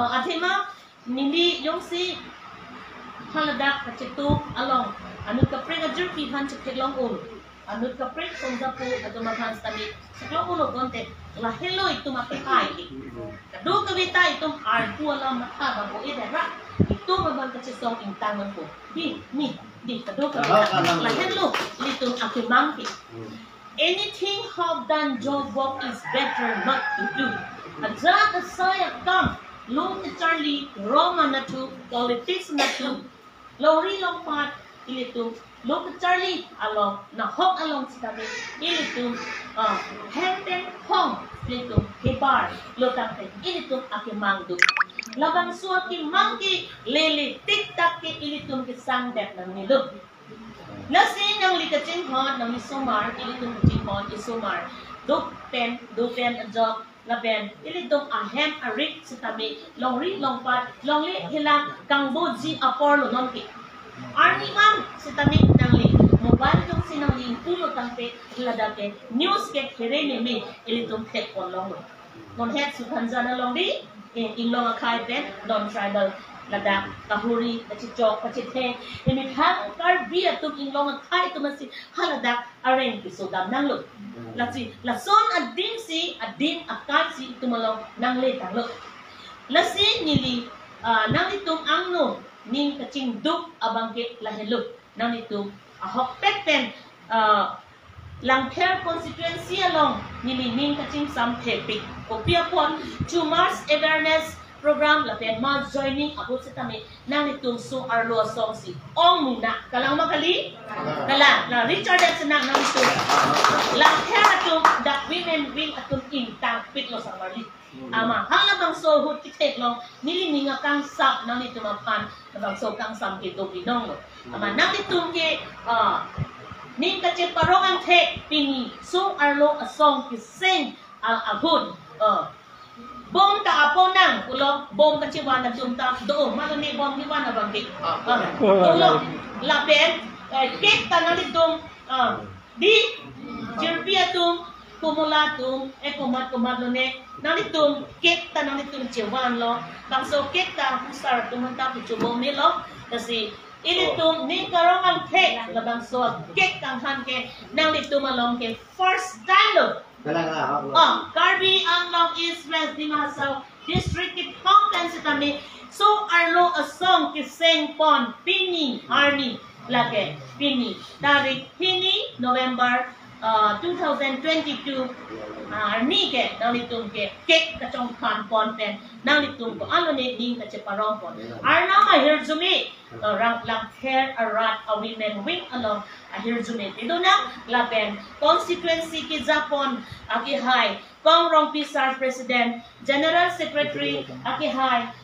Athema Nindi Yongsi Haladak Kachetu along Anut Kapring Arjapthip Han Chepek Long Anut Kapring Songzapu Atumakan Stami Seklong Uno Konte La Hello itu Makai Kadu Kavita itu Artu Alam Mata Babo Idera itu Mabang Kachesong Intangan Po Di Kadu Kavita La Hello itu Akimangki anything have done job work is better not to do Ajat Saya Kam Long Charlie Roma Natu Politics Natu Longri Longpat Ilitum Long Charlie along na hok along sitabi ilitum henten hong ilitum hebar lotang ilitum akimangdu labang suati mangki lele tik tak ke ilitum ke sangdep nang nilup nasin nang likacing hon nang isomar ilitum kacing hon isomar dupen ajok laben ilitum ahem arik sitabi longri longpat longli hilang kangboji apor nonki Arni Mam sitamit nangli mobile yung sinangling pulo tangpe ladake news ke herene me ilitum tek on long non het sukanjana longdi in long akai ben non tribal ladak kahuri kachichok kachithe ini hang kar bi atum in long akai tumasi haladak areng pisodam nanglo lati lason adin si adin akan si tumalong nangle tanglo lasi nili nangitum angno ning kacing duk abangke laheluk nang itu ahok peten langker constituency along nili ning kacing sampepik opia pon to Mars awareness program lapen ma joining abot setame nang itu so arlo song si ong muna kalang makali kala na Richard senang nang itu langker atum that women wing atum in tang pit lo samarli ama halabang so hut tiket long nili ninga kang sap nang itu mapan labang so kang sam ke do binong ama nang itu ke ning kache parong ang the pini so arlo a song ki sing agud bom ka apo nang ulo bom kache wana tumta do malo ni bom ni wana bangki ulo lapen kek tanang itum di jirpia tum kumulatum kumat lo ne nanitum kek ta nanitum cewan lo bangso kek ta pusar tumanta pucubom ni lo kasi ilitum ni karongan kek la bangso kek kang han ke nanitum along ke first time lo Karbi Anglong East West Dimasaw District Competence kami so arlo a song ki sing pon pini arni lake pini tarik pini November 2022 ni ke nang litum ke kek kacong kan pon pen nang litum ko ano ne ding kache parong pon arna ma hirjumi rang lang hair arat a women wing along a hirjumi ito na laben constituency ki Japon APHLC Kongrong Pisar President General Secretary APHLC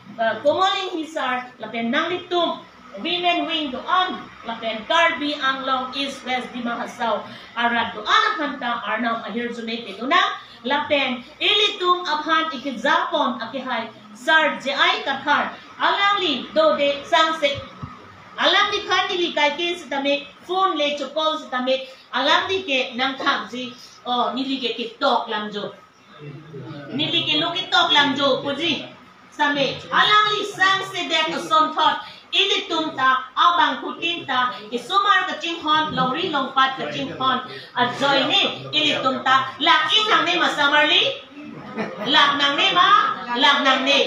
Kumoling Hisar laben nang litum women wing doon lapen Karbi Anglong East West Dimahasaw arad doon ang hanta arnam ahirjumete doon na lapen ilitum abhan ikizapon APHLC sar KHEI kathar alangli dode sangse alangli khandili kaikin sitame phone le chokol sitame alangli ke nang thangji nili ke tiktok langjo nili ke lokitok langjo puji same alangli sangse dek son thot ilitum ta abang kutin ta isumar kacing hon longri longpat kacing hon adjoy ni ilitum ta laking nang ne masamarli lak nang ne ma lak nang ne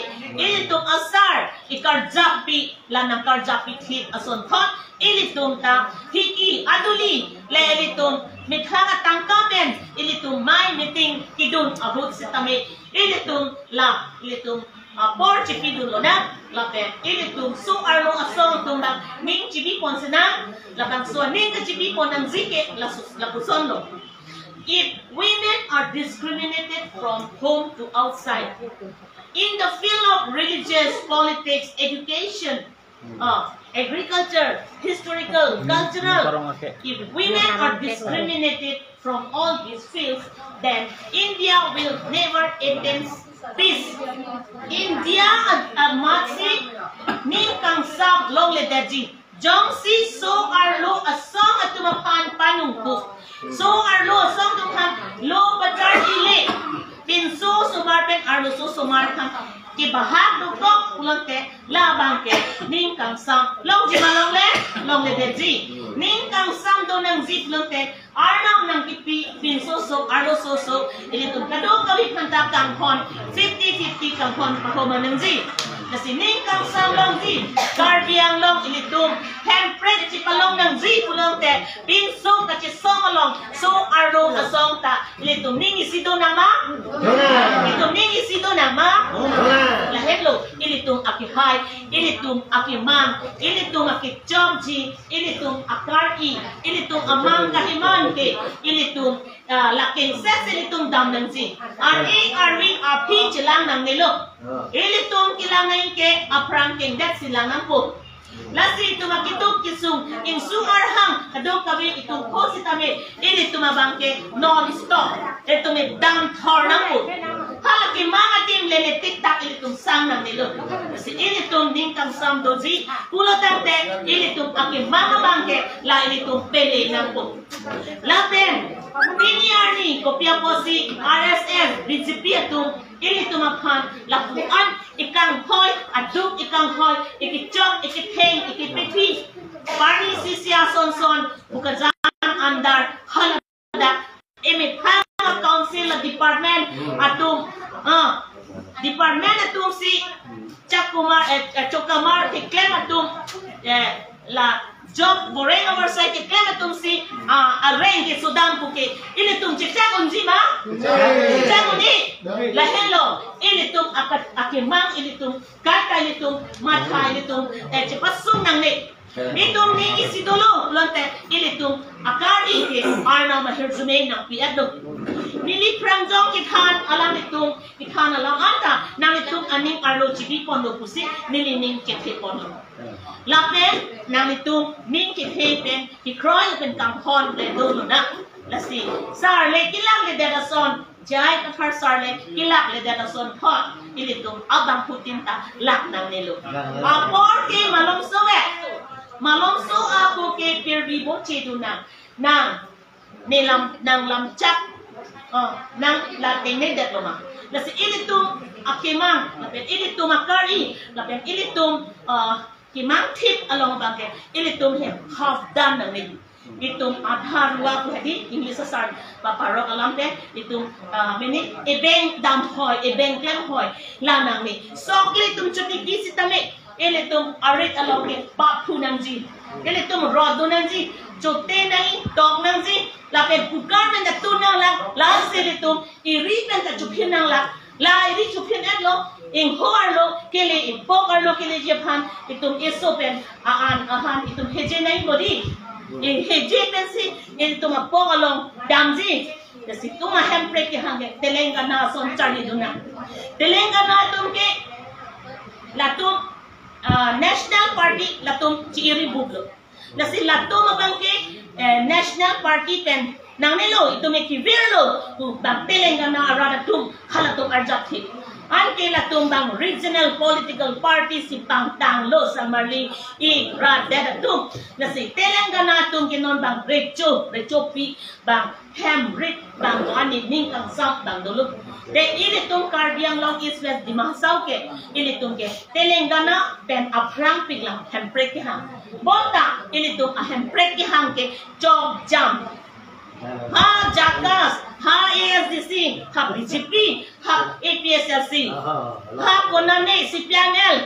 ilitum asar ikarjapi lanang karjapi hit ason thot ilitum ta hiki aduli le ilitum mikhanga tangkamen ilitum mai meeting kidun abut sitame ilitum la ilitum por chipidulo na lapen ilitum so arlo asong tumbang ning chibi pon senang labang so ning chibi pon ang zike lapuson lo if women are discriminated from home to outside in the field of religious politics education agriculture historical cultural if women are discriminated from all these fields then India will never attain peace. India matsi ning kang sab long le daji jong si so arlo asong atumapan panungko so arlo asong tumapan lo bajar ile pinso sumarpen arlo so sumarkan ki bahag do tok pulote la bangke ning kang sam long ji malong le deji ning kang sam do nang ji pulote arnam nang kipi bin so arlo so ili tu kado kawi kanta kang kon 50-50 kang kon pakoma nang ji nasi ning kang sam long ji karbiang long ili tu handprint ci palong nang ji pulote bin so kachesong along so arlo asong ta ili tu ning isido nama itu ning isido nama la hello ili tu APHEI ili tu APHARMAN ili tu akijomji ili tu AKHEI ili tu amang kahiman ke ili tu laking ses ili tu dam nangji ani arwing api jelang nang nilo ili tu kilangan ke aprang king dat silang nampu lasi itu makituk kisung insung arhang kadok kami itu kosi kami ili tu mabangke non stop itu me dam thor nampu halaki mga tim lele tiktak ili tu sang nang nilo si ili tu ningkang sam doji pulotante ili tu aki mga bangke la ili tu pele nampu lapen Piniarni kopya posi RSS BGP itu ili tumakan lakuan ikang hoy aduk ikang hoy ikichok ikitheng ikipiti Arnisi siya son bukan andar halada emipang council department atum department atum si Chokamar claim atum la job boreng oversight claim atum si arrange ke Sudan puke ini tum cicak unji ma cicak undi la hello ini tum akimang ini tum kata ini tum mata ini tum cepat sung nang ne itum ni isi dulu lonte ini tum akari ke arna mahirzume nang piat do nili prangjong kithan alam itum kithan alam anta nang itum aning arlo chibi pondo pusi nili ning kethe pondo lapen nang itum ning kethe pen ikroy pen kampon le do na lasi sarle kilang le derason jai kathar sarle kilak le derason thot ilitum abang putin ta lak nang nelo apor ke malong sowe malong so ako ke pirbi bo cheduna nang nelam nang lam chak nang lating ne det loma lasi ilitum akimang lapen ilitum akari lapen ilitum kimang tip along bangke ilitum he half done nang ne itum adhar wa ko hadi English sar paparok alam te itum mini ebeng dam hoy ebeng klem hoy la nang ni sokli tum chuti kisitame ilitum arit along ke papu nangji ilitum rodo nangji chote nai tok nangji lapen pukar men da tunang la silitum iri men da chuphin nang la iri chuphin lo ing hoarlo kele ing pokarlo kele Japan itum esopen ahan itum heje nai bodi ing heje tensi itum apokalong damji kasi tuma hempre ke hange Telangana son chari duna Telangana tum ke latum national party latum chiri buglo nasi latum abangke national party pen nang nelo itu me kivirlo ku bang Telangana arada tum halatum Arjapthip anke latum bang regional political party si pangtang lo samarli I rada tum nasi Telangana tum kinon bang recho pi bang hamrit bang ani ning kang sam bang dulu de ini tum karbiang long east west di mahsau ke ini tum ke Telangana pen aprang piglang hamprek ke hang bonta ini tum hamprek ke hang ke job jam ha jakas ha ASDC ha BGP ha APHLC ha konane CPNL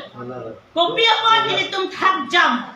kopi apa ini tum thak jam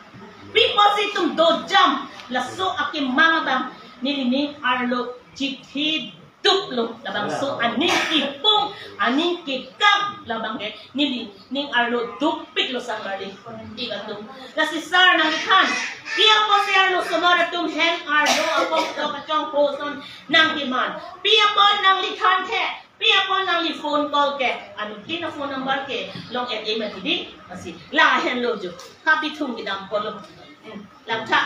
people si tum do jam laso akim mga bang nilining arlo chithi duplo labang so aning kipong aning kikang labang ke nili ning arlo dupik lo samari igatum kasi sar nang ikhan pia po si arlo sumara tum hen arlo apong to kachong poson nang himan pia po nang likhan the pia po nang li phone call ke anu tina phone number ke long et email di kasi la hen lo ju happy thum gidam polo lam tha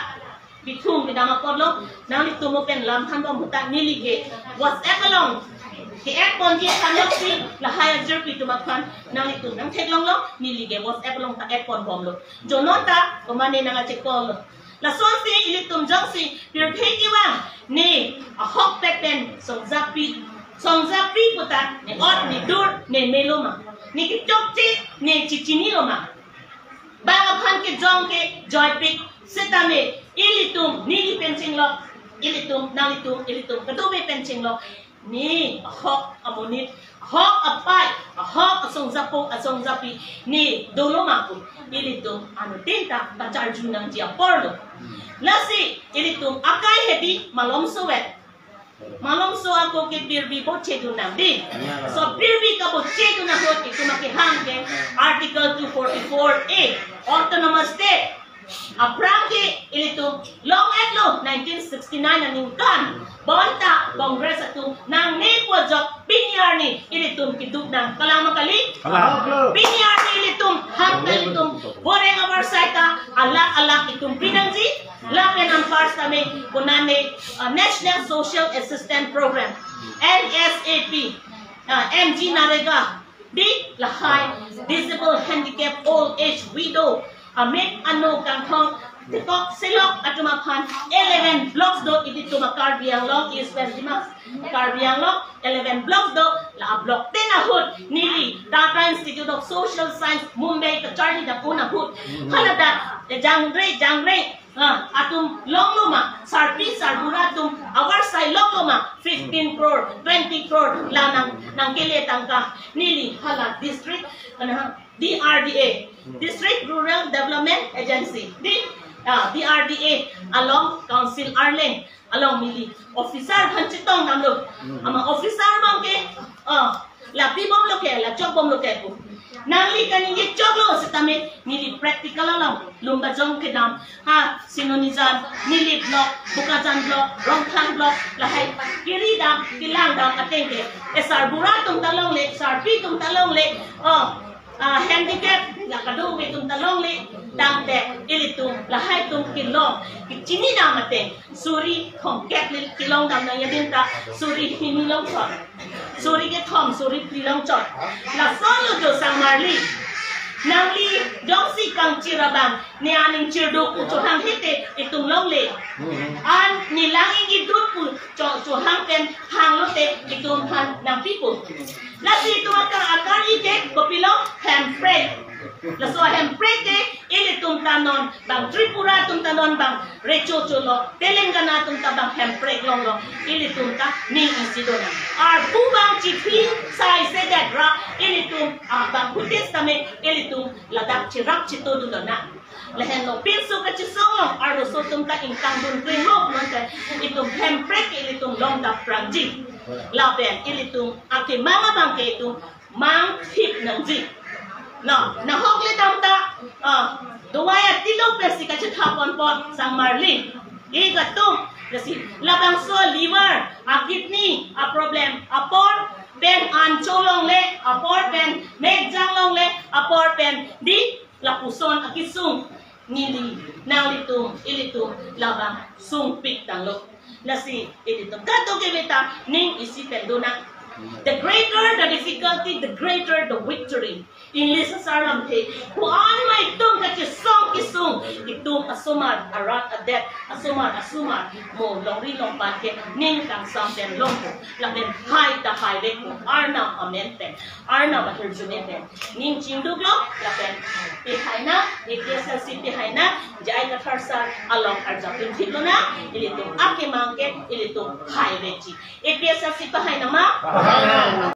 bitung bidama kodlo nang li tumo pen lam than bom huta nili ge WhatsApp along ke app pon ji thanok si la haya jerpi tumakhan nang li tum nang theklong lo nili ge WhatsApp along ta app pon bom lo jonota komane nang che call lo la son si ili tum jong si pir pheki wang ni a hok pek pen song zapi puta ne ot ni dur ne meloma ni ki chokchi ni chichini loma bang aphan ke jong ke joy pick setame ilitum ni penching lo ilitum nalitum ilitum kadome penching lo ni hok amonit hok apai hok asong zapi ni doloma ku ilitum anu tinta pacar junang dia porlo lasi ilitum akai hedi malom sowet malom so ako ke birbi bo chedu nangdi so birbi ka bo chedu na hot itu makihang ke article 244A autonomous state aprangke ilitu long etlo 1969 aning kan bonta congress atu nang ni pojok pinyarni ilitum kiduk nang kalamakali pinyarni ilitum hangkal ilitum boreng awarsaita alak itum pinangji lapen ang first kami kunane National Social Assistance Program NSAP MG Narega di lahay disabled handicap old age widow Amit ano kangkong tikok silok at tumapan 11 blocks do iti tumakar biyang long is Westimas kar biyang long 11 blocks do la block 10 ahut nili Tata Institute of Social Science Mumbai ka Charlie da puna hut halada jangre atum long luma sarpi sarbura tum awar sai long luma 15 crore 20 crore la nang kiletang ka nili hala district DRDA District Rural Development Agency DRDA along Council Arleng along mili officer hanchitong namlo ama officer bangke lapi bom loke la chok bom loke ko nangli kaningi choklo setame mili practical along lumba jong kedam ha sinonizan mili block bukajan block rongkhan block lahai kiri dam kilang dam atenge esar buratum talong le sarpi tum talong le handicap la kadu betum talong le dang de ilitum lahai tum kilong kichini damate suri khongket le kilong dam na yadinta suri hinilong chot suri ke thom suri pilong chot la solo do sangmarli nangli jongsi kang cirabang ni aning cirdo ku chohang hite itum long le an nilangi gidut ku chohang ken hanglote itum han nang pipo lasi itu akar ite kopilong handbrake laso handbrake te ini tum tanon bang Tripura tum tanon bang Recho cholo Telangana tum tabang handbrake longo ini tum ta ning isidona ar bubang chipi sai sedat ra ini tum bang Buddhist tame ini tum ladak chirak chito dulona lehen lo pinso Kachesong ar so tum ta ingkang dun kringok nonte itum handbrake ini tum long da prangji lapen ilitum ake mga bangke itu mang hip Nangji na hokle tamta duwaya tilo pesi kacethapon pot sang marlin igatum kasi labang so liver kidney problem apor pen ancholong le apor pen medjanglong le apor pen di lapuson akisung nili nalitum ilitum labang sungpik tanglo nasi ilitum kato kebeta ning isi pendona. The greater the difficulty, the greater the victory. In Lisa Saramte, who on my tongue Kachesong kisung, itum asumar, arat adet, asumar, mo longri long pake, ning kang sampen longko, lakin hai da hai veko, arna amente, arna baterjunete, ning chinduglo, lakin pihaina, APHLC pihaina, jai katharsar along Arjapthip na, ilitum ake mangke, ilitum hai vechi. APHLC pihaina ma.